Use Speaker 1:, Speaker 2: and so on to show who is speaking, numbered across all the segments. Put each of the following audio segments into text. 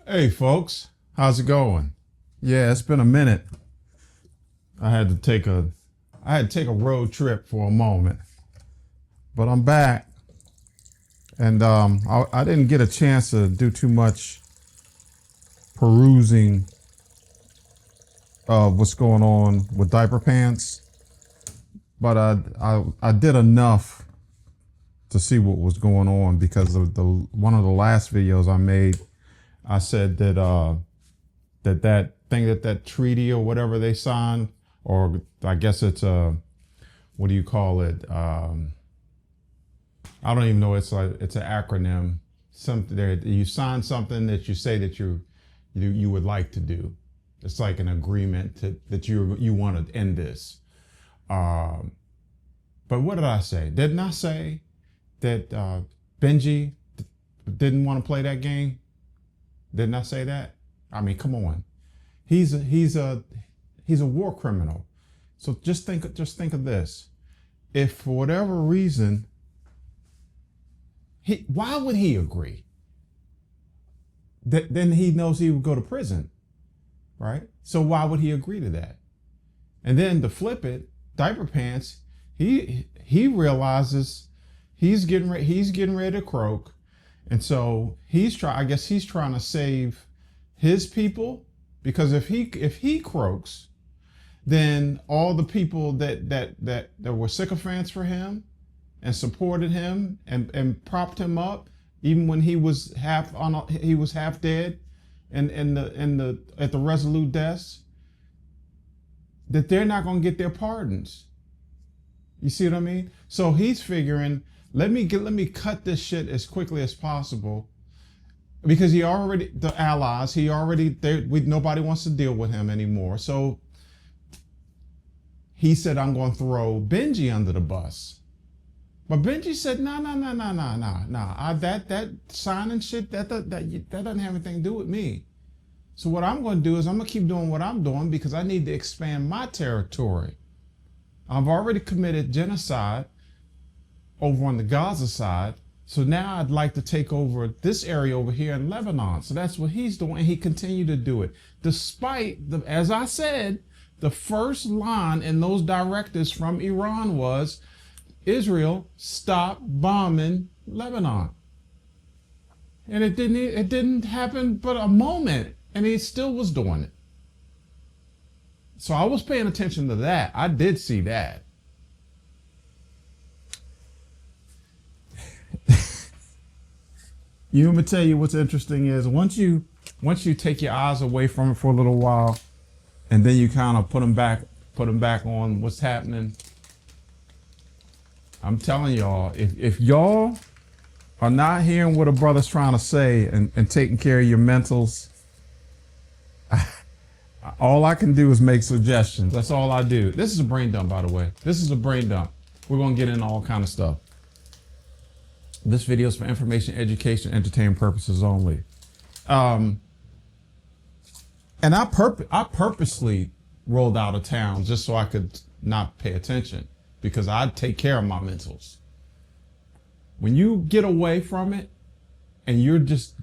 Speaker 1: Hey folks, how's it going? Yeah, it's been a minute. I had to take a road trip for a moment, but I'm back, and I didn't get a chance to do too much perusing of what's going on with diaper pants, but I did enough to see what was going on because of one of the last videos I made. I said that that treaty or whatever they signed, or I guess it's what do you call it? I don't even know. It's an acronym. Something there. You sign something that you say that you would like to do. It's like an agreement that you want to end this. But what did I say? Didn't I say that Benji didn't want to play that game? Didn't I say that? I mean, come on. He's a war criminal. So just think of this. If for whatever reason, why would he agree? Then he knows he would go to prison, right? So why would he agree to that? And then to flip it, Diaper Pants, he realizes he's getting ready to croak. And so I guess he's trying to save his people, because if he croaks, then all the people that were sycophants for him and supported him and propped him up, even when he was half dead and at the Resolute desk, that they're not going to get their pardons. You see what I mean? So he's figuring, let me cut this shit as quickly as possible, because nobody wants to deal with him anymore. So he said, I'm going to throw Benji under the bus. But Benji said, no. That signing shit, that doesn't have anything to do with me. So what I'm going to do is I'm going to keep doing what I'm doing, because I need to expand my territory. I've already committed genocide over on the Gaza side. So now I'd like to take over this area over here in Lebanon. So that's what he's doing. And he continued to do it. Despite, as I said, the first line in those directives from Iran was, Israel, stop bombing Lebanon. And it didn't happen but a moment, and he still was doing it. So I was paying attention to that. I did see that. You want me to tell you what's interesting is once you take your eyes away from it for a little while, and then you kind of put them back on what's happening. I'm telling y'all, if y'all are not hearing what a brother's trying to say and taking care of your mentals, all I can do is make suggestions. That's all I do. This is a brain dump, by the way. This is a brain dump. We're going to get into all kind of stuff. This video is for information, education, entertainment purposes only. And I purposely rolled out of town just so I could not pay attention, because I take care of my mentals. When you get away from it and you're just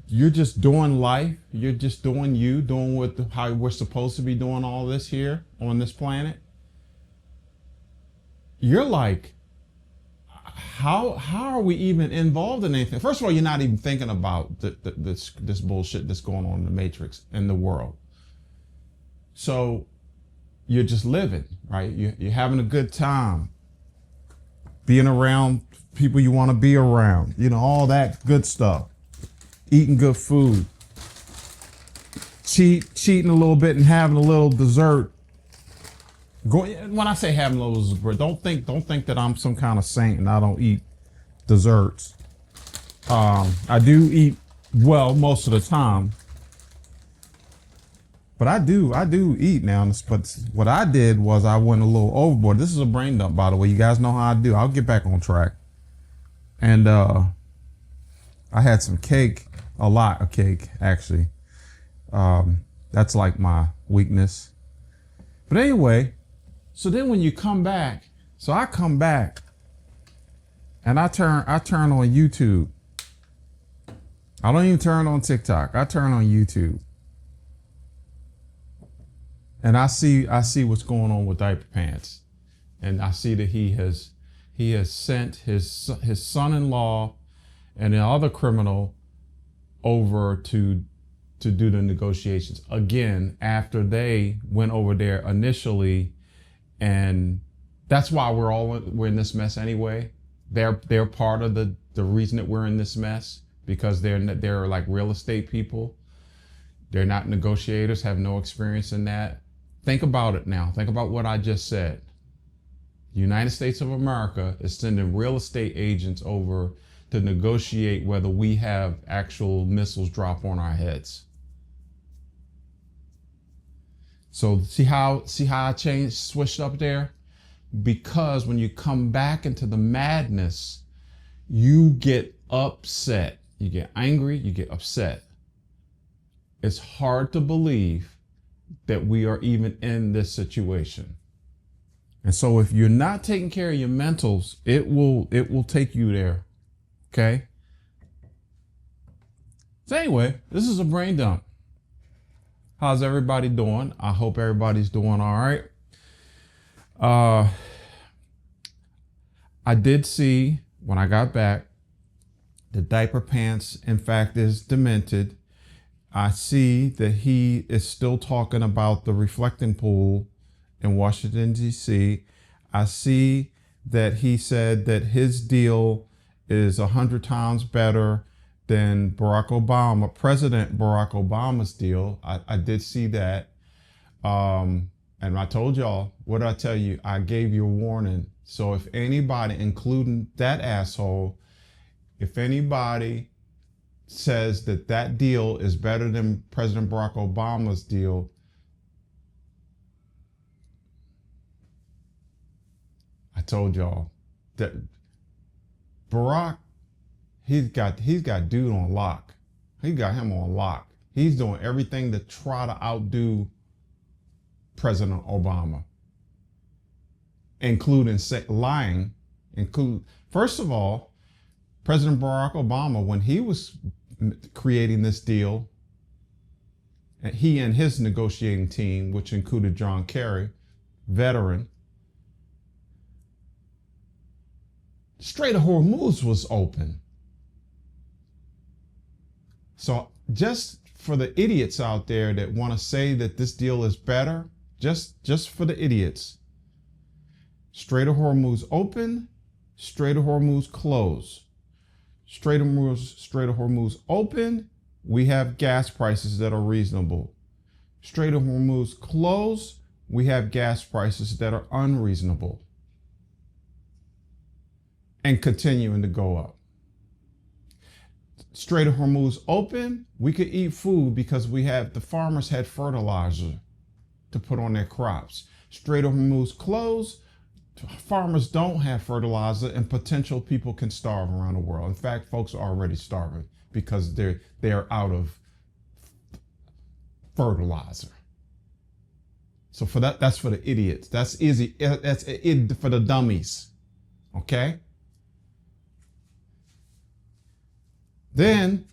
Speaker 1: doing life, you're just doing how we're supposed to be doing all this here on this planet, you're like, how are we even involved in anything? First of all, you're not even thinking about this bullshit that's going on in the Matrix and the world. So you're just living, right? You're having a good time, being around people you want to be around, all that good stuff, eating good food, cheating a little bit and having a little dessert. When I say having a little dessert, don't think that I'm some kind of saint and I don't eat desserts. I do eat well most of the time, but I do eat now. But what I did was I went a little overboard. This is a brain dump, by the way. You guys know how I do. I'll get back on track. And I had some cake, a lot of cake actually. That's like my weakness. But anyway. So then when you come back, I come back and I turn on YouTube, I don't even turn on TikTok. I turn on YouTube. And I see what's going on with Diaper Pants. And I see that he has sent his son-in-law and the other criminal over to do the negotiations again after they went over there initially, and that's why we're in this mess anyway. They're part of the reason that we're in this mess, because they're like real estate people. They're not negotiators, have no experience in that. Think about it now. Think about what I just said. The United States of America is sending real estate agents over to negotiate whether we have actual missiles drop on our heads. So see how I switched up there? Because when you come back into the madness, you get upset. You get angry, you get upset. It's hard to believe that we are even in this situation. And so if you're not taking care of your mentals, it will take you there. Okay? So anyway, this is a brain dump. How's everybody doing? I hope everybody's doing all right. I did see when I got back, the Diaper Pants, in fact, is demented. I see that he is still talking about the reflecting pool in Washington, D.C. I see that he said that his deal is 100 times better than President Barack Obama's deal. I did see that. And I told y'all, what did I tell you? I gave you a warning. So if anybody, including that asshole, if anybody says that deal is better than President Barack Obama's deal, I told y'all that Barack, he's got dude on lock. He got him on lock. He's doing everything to try to outdo President Obama, including lying. First of all, President Barack Obama, when he was creating this deal, he and his negotiating team, which included John Kerry, veteran, Strait of Hormuz was open. So just for the idiots out there that want to say that this deal is better, just for the idiots, Strait of Hormuz open, Strait of Hormuz close. Strait of Hormuz open, we have gas prices that are reasonable. Strait of Hormuz close, we have gas prices that are unreasonable and continuing to go up. Strait of Hormuz open, we could eat food because the farmers had fertilizer to put on their crops. Strait of Hormuz closed, farmers don't have fertilizer, and potential people can starve around the world. In fact, folks are already starving because they're out of fertilizer. So that's for the idiots. That's easy. That's it for the dummies. Okay? Then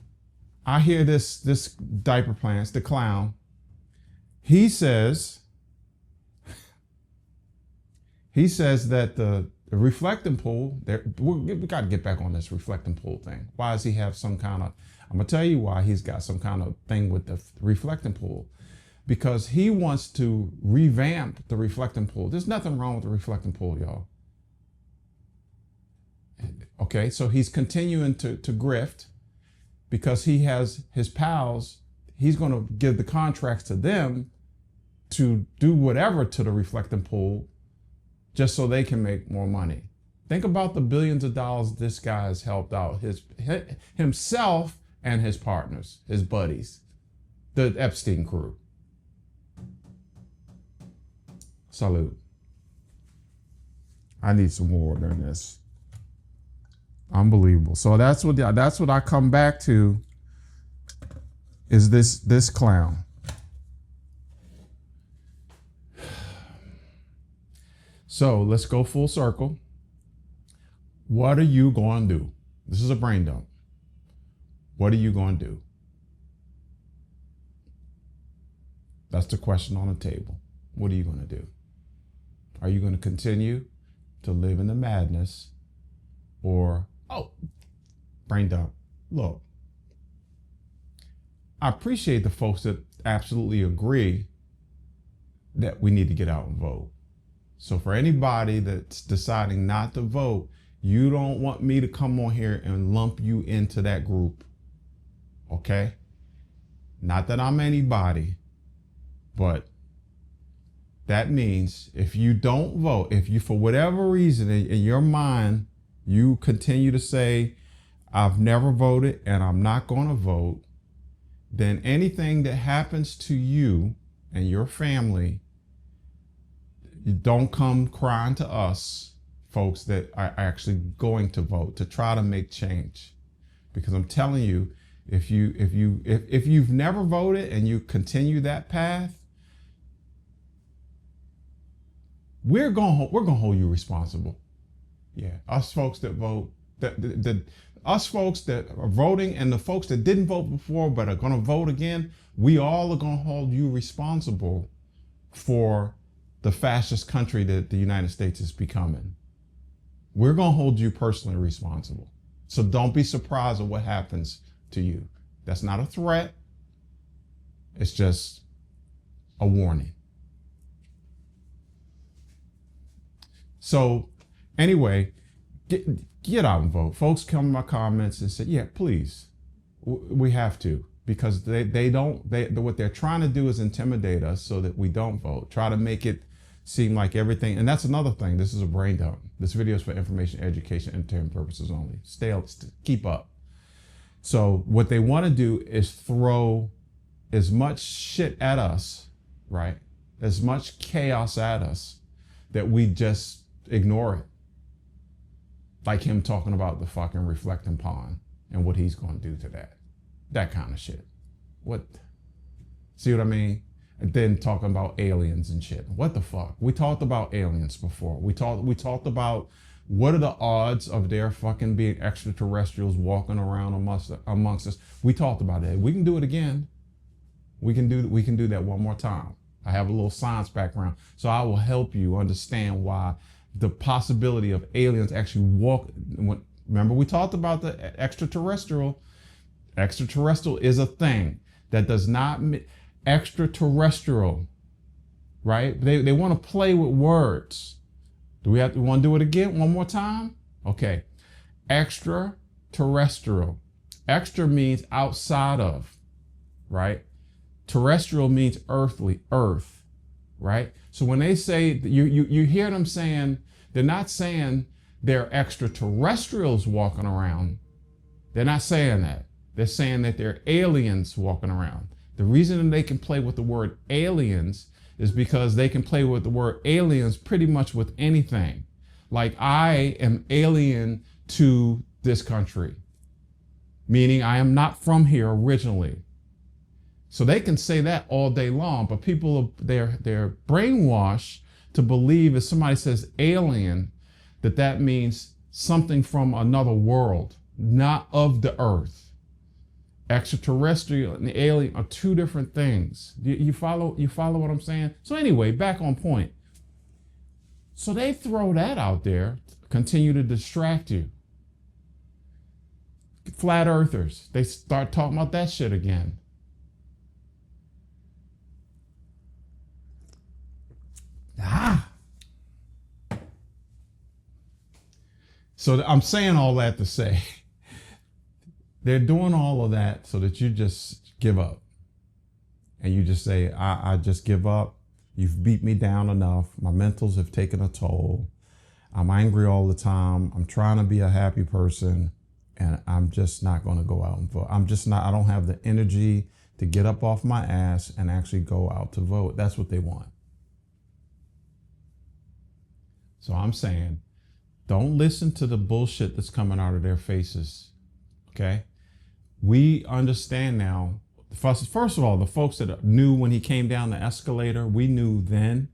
Speaker 1: I hear this Diaper Pants, the clown. He says that the reflecting pool, we got to get back on this reflecting pool thing. Why does he have some kind of, I'm going to tell you why he's got some kind of thing with the reflecting pool. Because he wants to revamp the reflecting pool. There's nothing wrong with the reflecting pool, y'all. Okay, so he's continuing to grift because he has his pals. He's going to give the contracts to them to do whatever to the reflecting pool just so they can make more money. Think about the billions of dollars this guy has helped out himself and his partners, his buddies, the Epstein crew. Salute. I need some more than this. Unbelievable. So that's what I come back to, is this clown. So let's go full circle. What are you going to do? This is a brain dump. What are you going to do? That's the question on the table. What are you going to do? Are you going to continue to live in the madness or, oh, brain dump? Look, I appreciate the folks that absolutely agree that we need to get out and vote. So for anybody that's deciding not to vote, you don't want me to come on here and lump you into that group. Okay? Not that I'm anybody, but that means if you don't vote, if you, for whatever reason in your mind, you continue to say, I've never voted and I'm not going to vote, then anything that happens to you and your family, you don't come crying to us, folks that are actually going to vote to try to make change. Because I'm telling you, if you've never voted and you continue that path, we're gonna hold you responsible. Yeah, us folks that vote, us folks that are voting and the folks that didn't vote before but are gonna vote again, we all are gonna hold you responsible for the fascist country that the United States is becoming. We're gonna hold you personally responsible. So don't be surprised at what happens to you. That's not a threat. It's just a warning. So anyway, get out and vote. Folks come in my comments and say, yeah, please, we have to, because what they're trying to do is intimidate us so that we don't vote, try to make it seem like everything. And that's another thing. This is a brain dump. This video is for information, education, entertainment purposes only. Keep up. So what they want to do is throw as much shit at us, right? As much chaos at us that we just ignore it. Like him talking about the fucking reflecting pond and what he's going to do to that. That kind of shit. What? See what I mean? And then talking about aliens and shit. What the fuck? We talked about aliens before. We talked about what are the odds of there fucking being extraterrestrials walking around amongst us. We talked about that. We can do it again. We can do that one more time. I have a little science background, so I will help you understand why the possibility of aliens actually walk. Remember, we talked about the extraterrestrial. Extraterrestrial is a thing that does not extraterrestrial, right? They want to play with words. Do we want to do it again one more time? Okay. Extraterrestrial. Extra means outside of, right? Terrestrial means earthly, earth, right? So when they say, you hear them saying, they're not saying they're extraterrestrials walking around. They're not saying that. They're saying that they're aliens walking around. The reason they can play with the word aliens is because they can play with the word aliens pretty much with anything. Like, I am alien to this country, meaning I am not from here originally. So they can say that all day long, but people, they're brainwashed to believe if somebody says alien, that means something from another world, not of the earth. Extraterrestrial and alien are two different things. You follow what I'm saying? So anyway, back on point. So they throw that out there, continue to distract you. Flat earthers, they start talking about that shit again. So I'm saying all that to say, they're doing all of that so that you just give up. And you just say, I just give up. You've beat me down enough. My mentals have taken a toll. I'm angry all the time. I'm trying to be a happy person, and I'm just not going to go out and vote. I don't have the energy to get up off my ass and actually go out to vote. That's what they want. So I'm saying, don't listen to the bullshit that's coming out of their faces, okay? We understand now. First of all, the folks that knew when he came down the escalator, we knew then.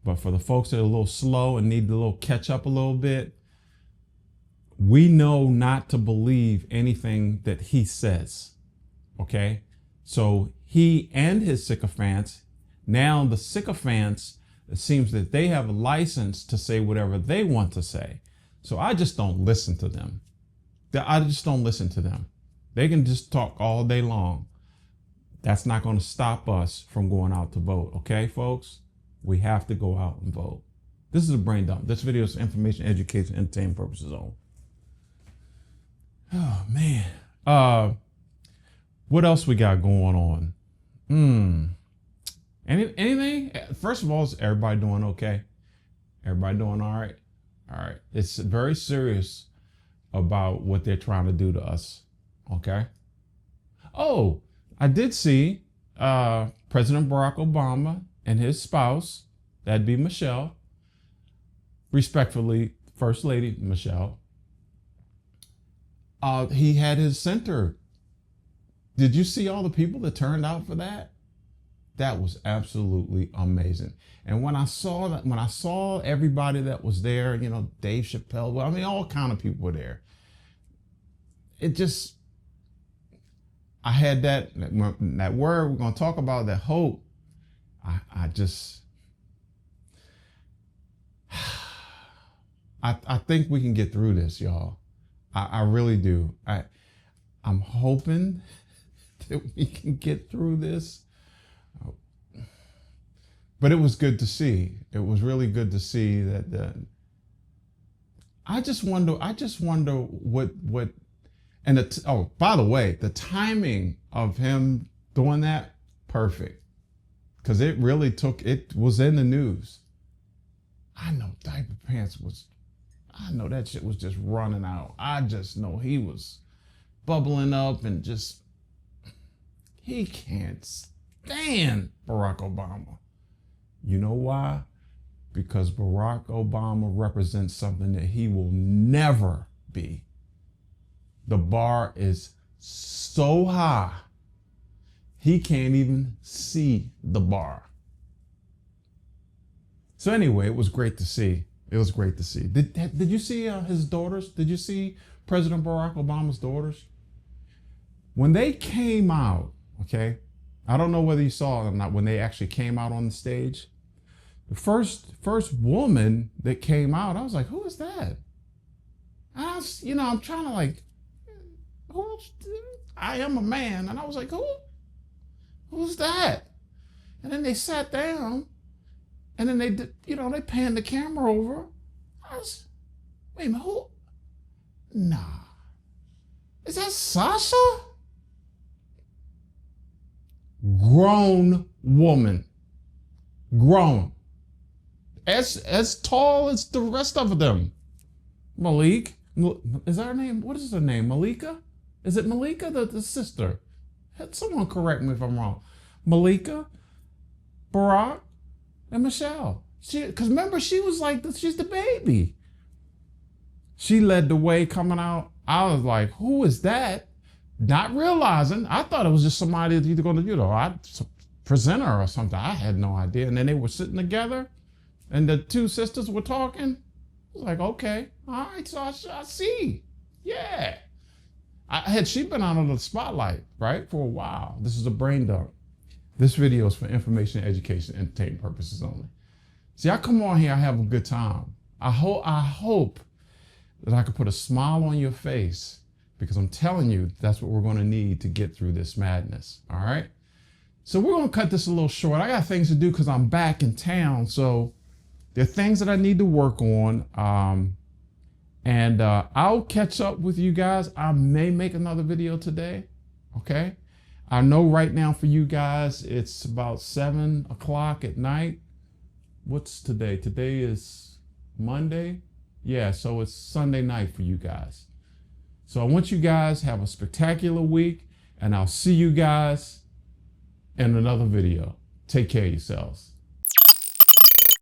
Speaker 1: But for the folks that are a little slow and need a little catch up a little bit, we know not to believe anything that he says. Okay. So he and his sycophants, now the sycophants, it seems that they have a license to say whatever they want to say. So I just don't listen to them. I just don't listen to them. They can just talk all day long. That's not going to stop us from going out to vote. Okay, folks? We have to go out and vote. This is a brain dump. This video is for information, education, entertainment purposes only. Oh, man. What else we got going on? Anything? First of all, is everybody doing okay? Everybody doing all right? All right. It's very serious about what they're trying to do to us. Okay. Oh, I did see President Barack Obama and his spouse, that'd be Michelle, respectfully, First Lady Michelle. He had his center. Did you see all the people that turned out for that? That was absolutely amazing. And when I saw that, when I saw everybody that was there, you know, Dave Chappelle, I mean, all kind of people were there. It just, I had that word we're going to talk about, that hope. I think we can get through this, y'all. I really do. I'm hoping that we can get through this. But it was good to see. It was really good to see that. I just wonder what. And oh, by the way, the timing of him doing that, perfect, because it really it was in the news. I know diaper pants was. I know that shit was just running out. I just know he was bubbling up and just. He can't stand Barack Obama. You know why? Because Barack Obama represents something that he will never be. The bar is so high, he can't even see the bar. So anyway, it was great to see. It was great to see. Did you see his daughters? Did you see President Barack Obama's daughters? When they came out, okay, I don't know whether you saw it or not, when they actually came out on the stage. The first woman that came out, I was like, who is that? And I was, I'm trying to like, I am a man. And I was like, who's that? And then they sat down and then they panned the camera over. I was, wait a minute, who? Nah. Is that Sasha? Grown woman. Grown. As tall as the rest of them. Malik. Is that her name? What is her name? Malika? Is it Malika, the sister? Someone correct me if I'm wrong. Malika, Barack, and Michelle. Because remember, she was like, she's the baby. She led the way coming out. I was like, who is that? Not realizing, I thought it was just somebody that's either going to, presenter or something. I had no idea. And then they were sitting together and the two sisters were talking. I was like, okay, all right, so I see. Yeah. She been out on the spotlight, right, for a while. This is a brain dump. This video is for information, education, entertainment purposes only. See, I come on here, I have a good time. I hope that I could put a smile on your face, because I'm telling you, that's what we're going to need to get through this madness. All right. So we're going to cut this a little short. I got things to do because I'm back in town. So there are things that I need to work on. And I'll catch up with you guys. I may make another video today. Okay. I know right now for you guys, it's about 7 o'clock at night. What's today? Today is Monday. Yeah. So it's Sunday night for you guys. So I want you guys to have a spectacular week, and I'll see you guys in another video. Take care of yourselves.